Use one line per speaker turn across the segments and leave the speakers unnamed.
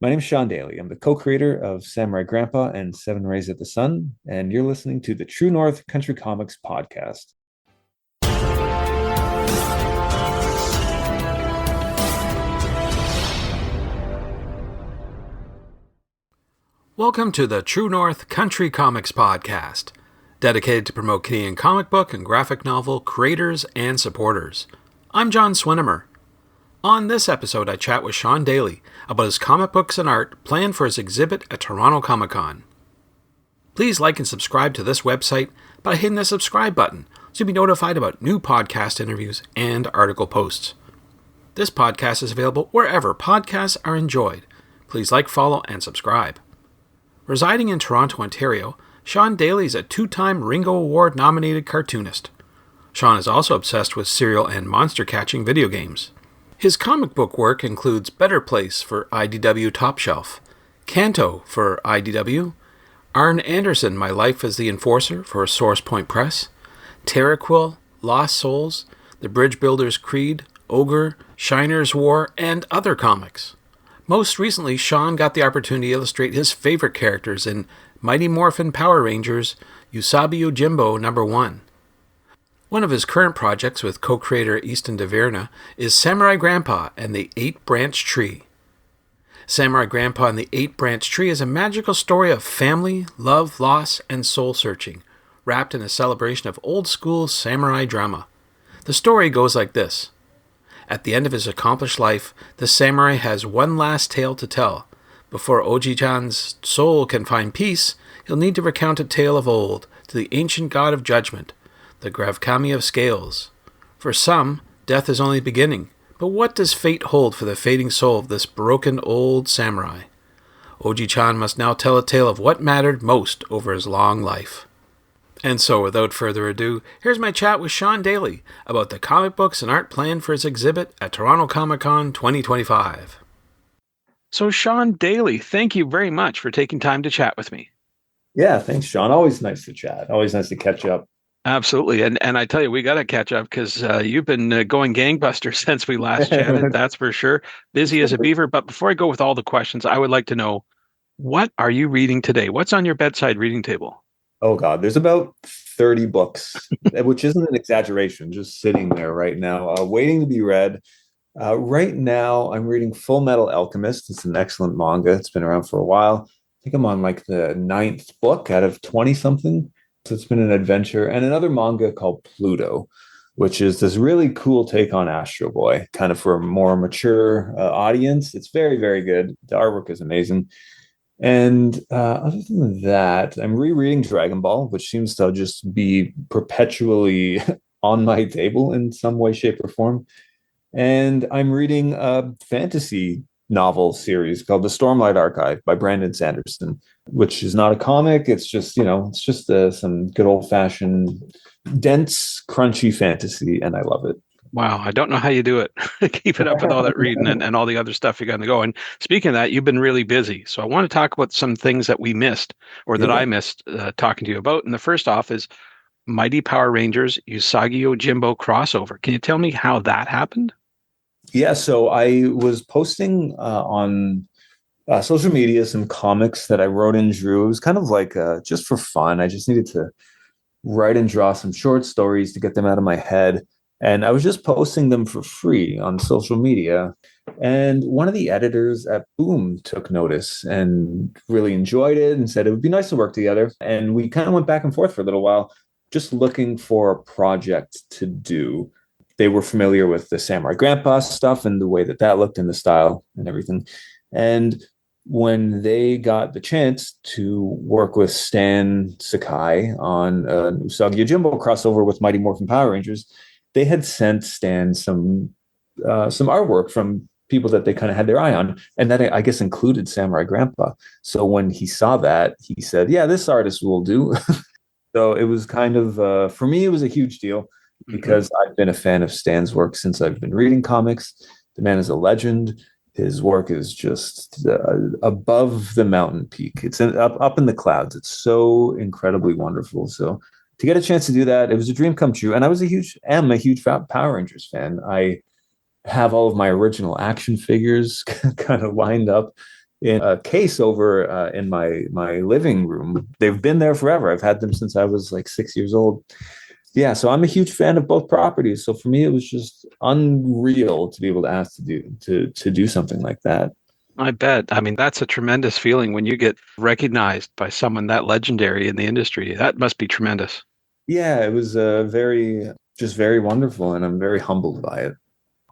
My name is Shawn Daley. I'm the co-creator of Samurai Grandpa and Seven Rays of the Sun, and you're listening to the True North Country Comics podcast.
Welcome to the True North Country Comics podcast, dedicated to promote Canadian comic book and graphic novel creators and supporters. I'm John Swinimer. On this episode, I chat with Shawn Daley about his comic books and art planned for his exhibit at Toronto Comicon. Please like and subscribe to this website by hitting the subscribe button so you'll be notified about new podcast interviews and article posts. This podcast is available wherever podcasts are enjoyed. Please like, follow, and subscribe. Residing in Toronto, Ontario, Shawn Daley is a two-time Ringo Award nominated cartoonist. Shawn is also obsessed with serial and monster-catching video games. His comic book work includes Better Place for IDW Top Shelf, Canto for IDW, Arn Anderson, My Life as the Enforcer for Source Point Press, TerraQuill, Lost Souls, The Bridgebuilder's Creed, OGRE, Shiner's War, and other comics. Most recently, Shawn got the opportunity to illustrate his favorite characters in Mighty Morphin Power Rangers, Usagi Yojimbo #1. One of his current projects with co-creator Eastin DeVerna is Samurai Grandpa and the Eight-Branch Tree. Samurai Grandpa and the Eight-Branch Tree is a magical story of family, love, loss, and soul-searching, wrapped in a celebration of old-school samurai drama. The story goes like this. At the end of his accomplished life, the samurai has one last tale to tell. Before Ojichan's soul can find peace, he'll need to recount a tale of old to the ancient god of judgement, the Gravekami of Scales. For some, death is only the beginning, but what does fate hold for the fading soul of this broken old samurai? Ojichan must now tell a tale of what mattered most over his long life. And so, without further ado, here's my chat with Shawn Daley about the comic books and art planned for his exhibit at Toronto Comicon 2025. So, Shawn Daley, thank you very much for taking time to chat with me.
Yeah, thanks, Shawn. Always nice to chat. Always nice to catch up.
Absolutely. And I tell you, we got to catch up because you've been going gangbusters since we last chatted, that's for sure. Busy as a beaver. But before I go with all the questions, I would like to know, what are you reading today? What's on your bedside reading table?
Oh, God. There's about 30 books, which isn't an exaggeration, just sitting there right now, waiting to be read. Right now, I'm reading Full Metal Alchemist. It's an excellent manga. It's been around for a while. I think I'm on like the 9th book out of 20-something. So it's been an adventure. And another manga called Pluto, which is this really cool take on Astro Boy, kind of for a more mature audience. It's very, very good. The artwork is amazing. And other than that, I'm rereading Dragon Ball, which seems to just be perpetually on my table in some way, shape, or form. And I'm reading a fantasy novel series called The Stormlight Archive by Brandon Sanderson, which is not a comic. It's just, it's just some good old fashioned, dense, crunchy fantasy. And I love it.
Wow, I don't know how you do it. Keep it up with all that reading and all the other stuff you got to go. And speaking of that, you've been really busy. So I want to talk about some things that we missed or that I missed talking to you about. And the first off is Mighty Power Rangers Usagi Yojimbo crossover. Can you tell me how that happened?
Yeah, so I was posting on social media some comics that I wrote and drew. It was kind of like just for fun. I just needed to write and draw some short stories to get them out of my head. And I was just posting them for free on social media. And one of the editors at Boom took notice and really enjoyed it and said it would be nice to work together. And we kind of went back and forth for a little while, just looking for a project to do. They were familiar with the Samurai Grandpa stuff and the way that that looked and the style and everything. And when they got the chance to work with Stan Sakai on Usagi Yojimbo crossover with Mighty Morphin Power Rangers, they had sent Stan some artwork from people that they kind of had their eye on, and that I guess included Samurai Grandpa. So when he saw that, he said, "Yeah, this artist will do." So it was kind of for me, it was a huge deal because I've been a fan of Stan's work since I've been reading comics. The man is a legend. His work is just above the mountain peak. It's up in the clouds. It's so incredibly wonderful. So to get a chance to do that, it was a dream come true. And I am a huge Power Rangers fan. I have all of my original action figures kind of lined up in a case over in my living room. They've been there forever. I've had them since I was like 6 years old. Yeah, so I'm a huge fan of both properties. So for me, it was just unreal to be able to ask to do something like that.
I bet. I mean, that's a tremendous feeling when you get recognized by someone that legendary in the industry. That must be tremendous.
Yeah, it was very wonderful, and I'm very humbled by it.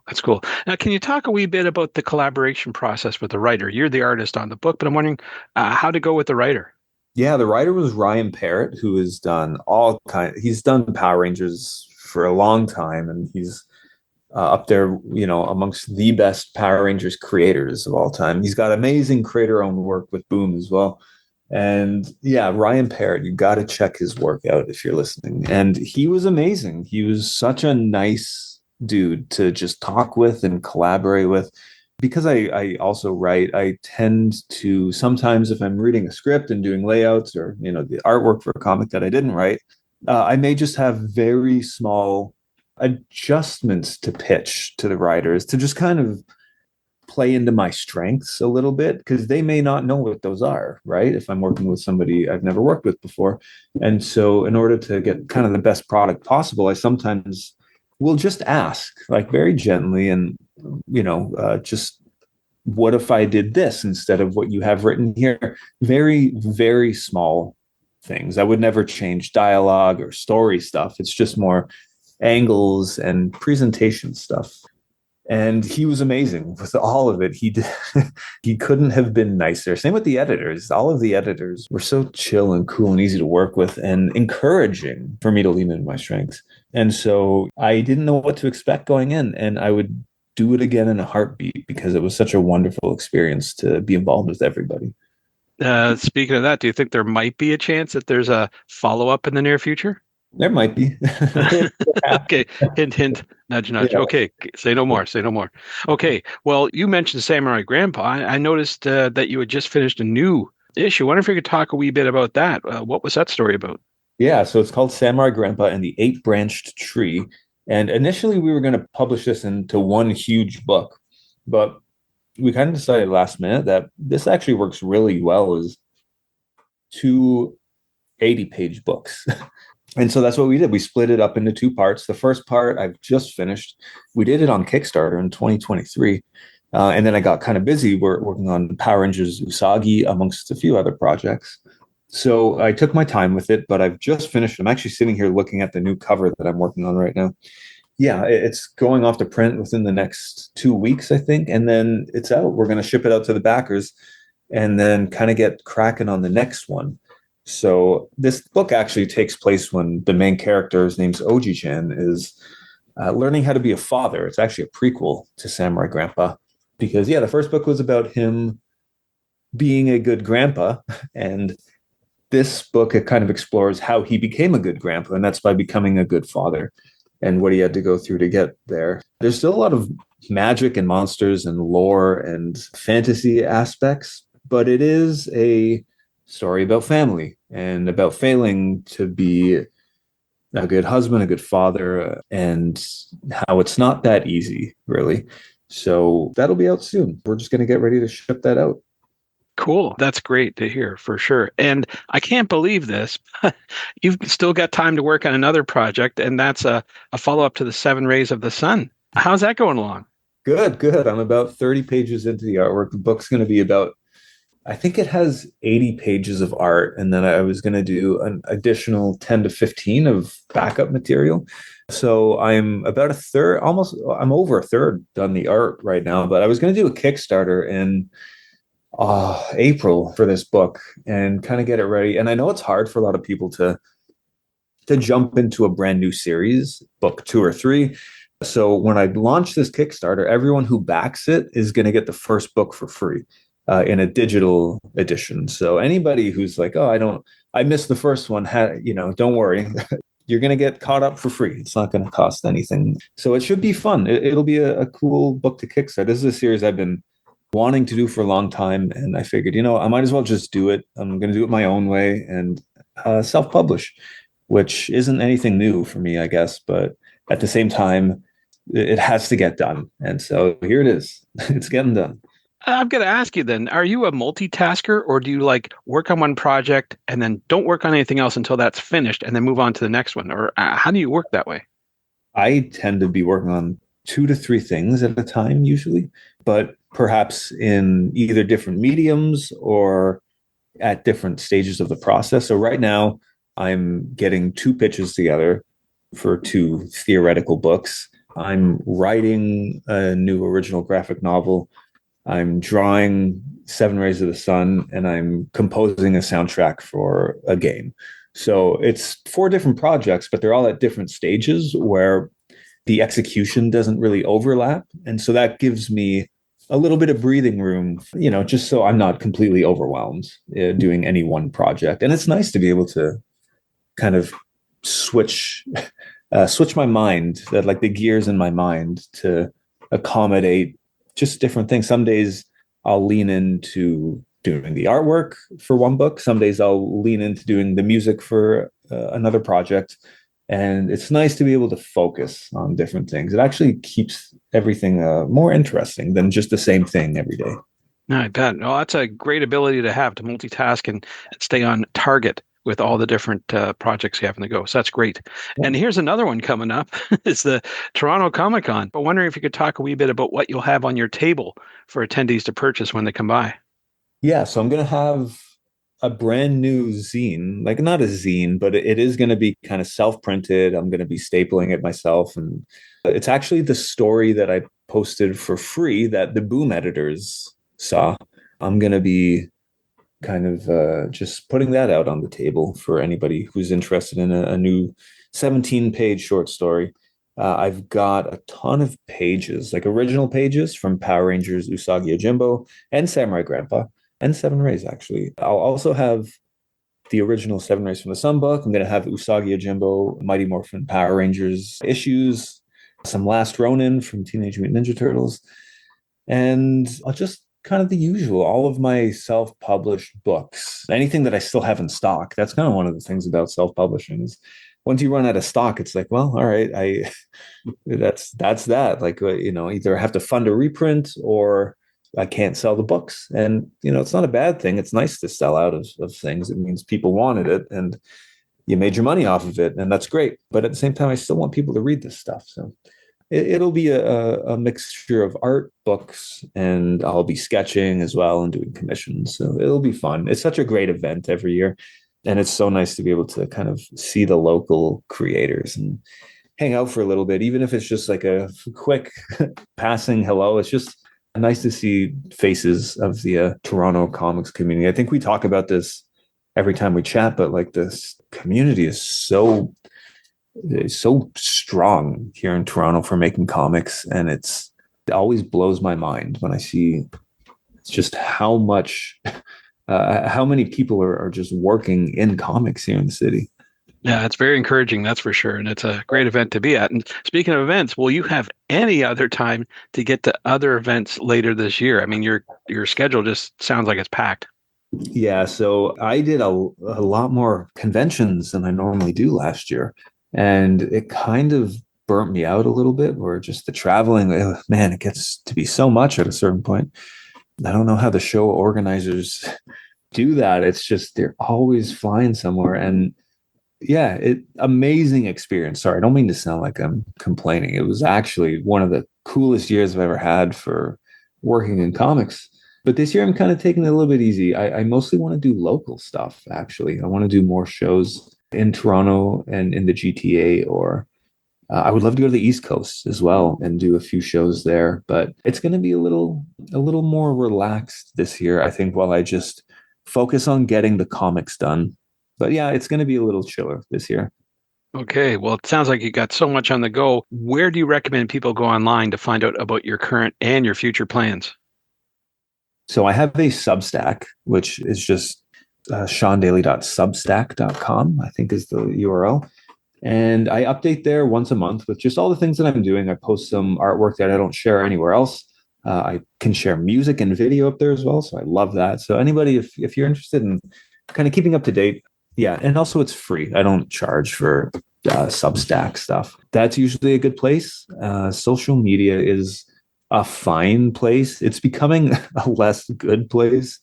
That's cool. Now, can you talk a wee bit about the collaboration process with the writer? You're the artist on the book, but I'm wondering how to go with the writer.
Yeah, the writer was Ryan Parrott, who has done all kind. He's done Power Rangers for a long time, and he's up there, amongst the best Power Rangers creators of all time. He's got amazing creator-owned work with Boom as well. And yeah, Ryan Parrott, you got to check his work out if you're listening. And he was amazing. He was such a nice dude to just talk with and collaborate with. Because I also write, I tend to sometimes, if I'm reading a script and doing layouts or the artwork for a comic that I didn't write, I may just have very small adjustments to pitch to the writers to just kind of play into my strengths a little bit, because they may not know what those are, right? If I'm working with somebody I've never worked with before. And so in order to get kind of the best product possible, I sometimes will just ask, like, very gently, and just, what if I did this instead of what you have written here? Very, very small things. I would never change dialogue or story stuff. It's just more angles and presentation stuff. And he was amazing with all of it. He did, he couldn't have been nicer. Same with the editors. All of the editors were so chill and cool and easy to work with and encouraging for me to lean into my strengths. And so I didn't know what to expect going in, and I would do it again in a heartbeat, because it was such a wonderful experience to be involved with everybody.
Speaking of that, do you think there might be a chance that there's a follow-up in the near future?
There might be.
Okay, hint, hint, nudge, nudge.
Yeah.
Okay, say no more. Say no more. Okay, well, you mentioned Samurai Grandpa. I noticed that you had just finished a new issue. I wonder if you could talk a wee bit about that. What was that story about?
Yeah, so it's called Samurai Grandpa and the Eight Branched Tree. And initially, we were going to publish this into one huge book, but we kind of decided last minute that this actually works really well as two 80-page books. And so that's what we did. We split it up into two parts. The first part I've just finished. We did it on Kickstarter in 2023. And then I got kind of busy working on Power Rangers Usagi, amongst a few other projects. So I took my time with it, but I've just finished. I'm actually sitting here looking at the new cover that I'm working on right now. Yeah, it's going off to print within the next 2 weeks, I think. And then it's out. We're going to ship it out to the backers and then kind of get cracking on the next one. So this book actually takes place when the main character, his name's Ojichan, is learning how to be a father. It's actually a prequel to Samurai Grandpa, because, yeah, the first book was about him being a good grandpa. And this book, it kind of explores how he became a good grandpa, and that's by becoming a good father and what he had to go through to get there. There's still a lot of magic and monsters and lore and fantasy aspects, but it is a story about family and about failing to be a good husband, a good father, and how it's not that easy, really. So that'll be out soon. We're just going to get ready to ship that out.
Cool. That's great to hear for sure. And I can't believe this. You've still got time to work on another project, and that's a follow-up to the Seven Rays of the Sun. How's that going along?
Good, good. I'm about 30 pages into the artwork. The book's going to be about, I think it has 80 pages of art, and then I was going to do an additional 10 to 15 of backup material. So I'm about a third, almost, I'm over a third done the art right now, but I was going to do a Kickstarter in April for this book and kind of get it ready. And I know it's hard for a lot of people to jump into a brand new series, book 2 or 3. So when I launch this Kickstarter, everyone who backs it is going to get the first book for free in a digital edition. So anybody who's like, oh, I missed the first one, don't worry. You're going to get caught up for free. It's not going to cost anything. So it should be fun. It'll be a cool book to kickstart. This is a series I've been wanting to do for a long time. And I figured, I might as well just do it. I'm going to do it my own way and self-publish, which isn't anything new for me, I guess. But at the same time, it has to get done. And so here it is. It's getting done.
I've got to ask you then, are you a multitasker or do you like work on one project and then don't work on anything else until that's finished and then move on to the next one? Or how do you work that way?
I tend to be working on two to three things at a time usually, but perhaps in either different mediums or at different stages of the process. So right now, I'm getting two pitches together for two theoretical books. I'm writing a new original graphic novel. I'm drawing Seven Rays of the Sun, and I'm composing a soundtrack for a game. So it's four different projects, but they're all at different stages where the execution doesn't really overlap. And so that gives me a little bit of breathing room, just so I'm not completely overwhelmed doing any one project. And it's nice to be able to kind of switch switch my mind, that like the gears in my mind to accommodate just different things. Some days I'll lean into doing the artwork for one book. Some days I'll lean into doing the music for another project. And it's nice to be able to focus on different things. It actually keeps everything more interesting than just the same thing every day.
No, I bet. No, that's a great ability to have to multitask and stay on target with all the different projects you have on the go. So that's great.
Yeah.
And here's another one coming up. It's the Toronto Comicon. But wondering if you could talk a wee bit about what you'll have on your table for attendees to purchase when they come by.
Yeah, so I'm going to have a brand new zine, like not a zine, but it is going to be kind of self-printed. I'm going to be stapling it myself. And it's actually the story that I posted for free that the Boom editors saw. I'm going to be kind of just putting that out on the table for anybody who's interested in a new 17-page short story. I've got a ton of pages, like original pages from Power Rangers, Usagi Yojimbo, and Samurai Grandpa, and Seven Rays, actually. I'll also have the original Seven Rays from the Sun book. I'm going to have Usagi Yojimbo, Mighty Morphin Power Rangers issues, some Last Ronin from Teenage Mutant Ninja Turtles, and I'll just kind of the usual, all of my self-published books, anything that I still have in stock. That's kind of one of the things about self-publishing is once you run out of stock, it's like, well, all right, that's that. Like, either I have to fund a reprint or I can't sell the books. And, it's not a bad thing. It's nice to sell out of things. It means people wanted it and you made your money off of it. And that's great. But at the same time, I still want people to read this stuff. So it'll be a mixture of art, books, and I'll be sketching as well and doing commissions. So it'll be fun. It's such a great event every year. And it's so nice to be able to kind of see the local creators and hang out for a little bit, even if it's just like a quick passing hello. It's just nice to see faces of the Toronto comics community. I think we talk about this every time we chat, but like this community is so strong here in Toronto for making comics. And it always blows my mind when I see just how much, how many people are just working in comics here in the city.
Yeah, it's very encouraging, that's for sure. And it's a great event to be at. And speaking of events, will you have any other time to get to other events later this year? I mean, your schedule just sounds like it's packed.
Yeah, so I did a lot more conventions than I normally do last year. And it kind of burnt me out a little bit, where just the traveling, man, it gets to be so much at a certain point. I don't know how the show organizers do that. It's just they're always flying somewhere. And yeah, amazing experience. Sorry, I don't mean to sound like I'm complaining. It was actually one of the coolest years I've ever had for working in comics. But this year I'm kind of taking it a little bit easy. I mostly want to do local stuff, actually. I want to do more shows in Toronto and in the GTA, or I would love to go to the East Coast as well and do a few shows there. But it's going to be a little more relaxed this year, I think, while I just focus on getting the comics done. But yeah, it's going to be a little chiller this year.
Okay, well, it sounds like you got so much on the go. Where do you recommend people go online to find out about your current and your future plans?
So I have a Substack, which is just shawndaily.substack.com, I think is the URL. And I update there once a month with just all the things that I'm doing. I post some artwork that I don't share anywhere else. I can share music and video up there as well. So I love that. So anybody, if you're interested in kind of keeping up to date, yeah. And also it's free. I don't charge for Substack stuff. That's usually a good place. Social media is a fine place. It's becoming a less good place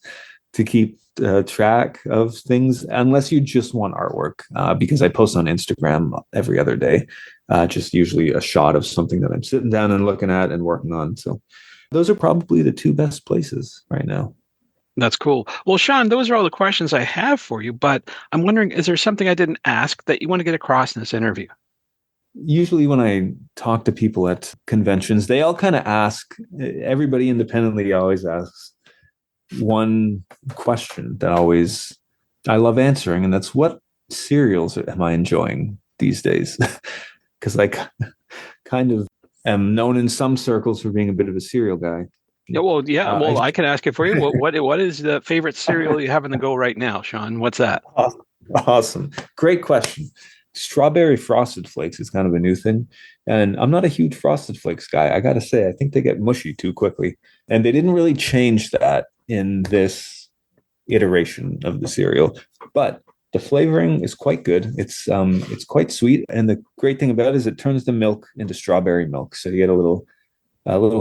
to keep track of things unless you just want artwork, because I post on Instagram every other day, just usually a shot of something that I'm sitting down and looking at and working on. So those are probably the two best places right now.
That's cool. Well, Shawn, those are all the questions I have for you, but I'm wondering, is there something I didn't ask that you want to get across in this interview?
Usually when I talk to people at conventions, they all kind of ask, everybody independently always asks one question that always I love answering, and that's, what cereals am I enjoying these days? Because I kind of am known in some circles for being a bit of a cereal guy.
I can ask it for you. What is the favorite cereal you have in the go right now, Shawn? What's that?
Awesome. Great question. Strawberry Frosted Flakes is kind of a new thing. And I'm not a huge Frosted Flakes guy. I got to say, I think they get mushy too quickly. And they didn't really change that in this iteration of the cereal. But the flavoring is quite good. It's quite sweet. And the great thing about it is it turns the milk into strawberry milk. So you get a little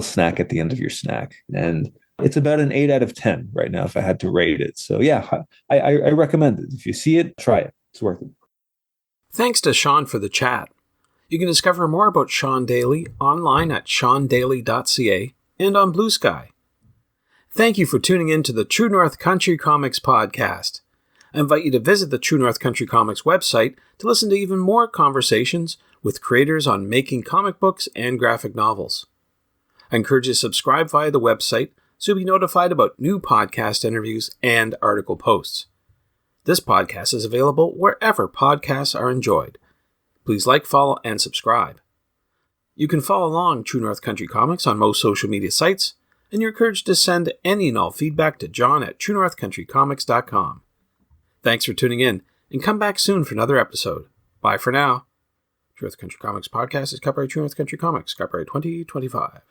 snack at the end of your snack. And it's about an 8 out of 10 right now if I had to rate it. So yeah, I recommend it. If you see it, try it. It's worth it.
Thanks to Shawn for the chat. You can discover more about Shawn Daley online at shawndailey.ca and on Blue Sky. Thank you for tuning in to the True North Country Comics podcast. I invite you to visit the True North Country Comics website to listen to even more conversations with creators on making comic books and graphic novels. I encourage you to subscribe via the website so you'll be notified about new podcast interviews and article posts. This podcast is available wherever podcasts are enjoyed. Please like, follow, and subscribe. You can follow along True North Country Comics on most social media sites, and you're encouraged to send any and all feedback to John at truenorthcountrycomics.com. Thanks for tuning in, and come back soon for another episode. Bye for now. True North Country Comics podcast is copyright True North Country Comics, copyright 2025.